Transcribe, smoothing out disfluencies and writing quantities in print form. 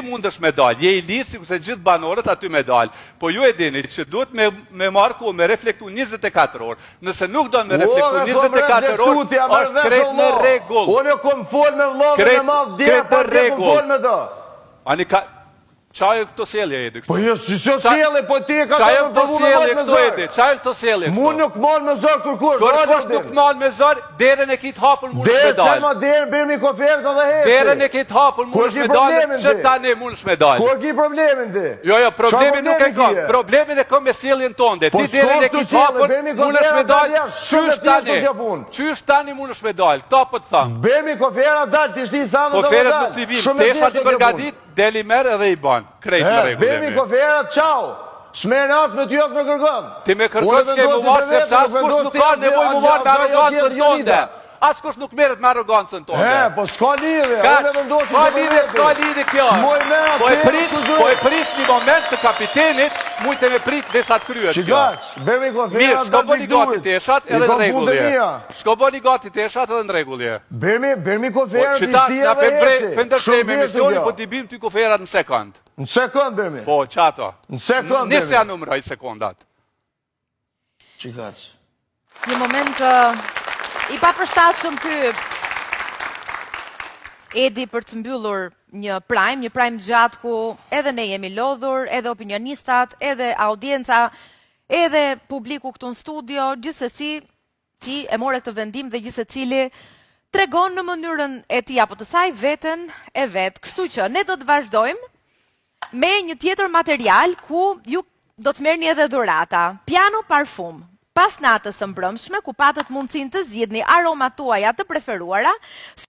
mundesh me dalë, je i lirë si kurse gjithë banorët aty me dalë. Po ju e dini që duhet me marrë kohë, me reflektu 24 orë. Nëse nuk do me reflektu 24 orë, është krejt në regull. Unë kom fol me vllavën e madh deri pa të kom fol me do. Ani ka çaj këto sjellje Edi kështu. Po jo, si sjellje, po ti e ka çaj këto sjellje kështu Edi, çaj këto sjellje kështu. Mu nuk marr me zor kurkush. Kurkush nuk marr me zor, derën e kit hapur mundesh me dalë. Derën e derën bëni kofertë dhe heci. Derën e kit hapur mundesh me dalë, ç't tani mundesh me dalë. Ku ke problemin ti? Jo, problemi nuk e ka. Problemin e ka me sjelljen tonë. Ti derën e kit hapur mundesh me dalë. Qysh tani mundesh me dalë. Kto po të them. Bëmi kofera dal ti shtin sa do të dalë. Koferat nuk ti vim, tesha ti përgatit, deli merr edhe i ban. Krejt në rregull. Bëmi koferat, ciao. S'merr as me ty as me kërkon. Ti me kërkon s'ke mu marrë sepse askush nuk ka nevojë mu marrë me arrogancën tonde. Askush nuk merret me arrogancën tonde. Po s'ka lidhje. Unë vendosi. S'ka lidhje kjo. Po e prish një moment të kapitenit, mujtë me prit desha të kryet kjo. Çigaç, bëmi koferat. Mirë, s'ka bëni gati teshat edhe në rregull. S'ka bëni gati teshat edhe në rregull. Bëmi koferat ti dia dhe eci. Pendërtojmë emisionin, po t'i bim ty koferat në sekond. Në sekond bëmi. Po, qato. Në sekond bëmi. Nëse ja numëroj sekondat. Çigaç. Një moment i papërshtatshëm ky Edi për të mbyllur një prime gjatë ku edhe ne jemi lodhur, edhe opinionistat, edhe audienca, edhe publiku këtu në studio, gjithsesi ti e more këtë vendim dhe gjithsecili tregon në mënyrën e tij apo të saj veten e vet. Kështu që ne do të vazhdojmë me një tjetër material ku ju do të merrni edhe dhurata. Piano parfum. Pas natës së mbrëmshme, ku patët mundësinë të zgjidhni aromat tuaja të preferuara,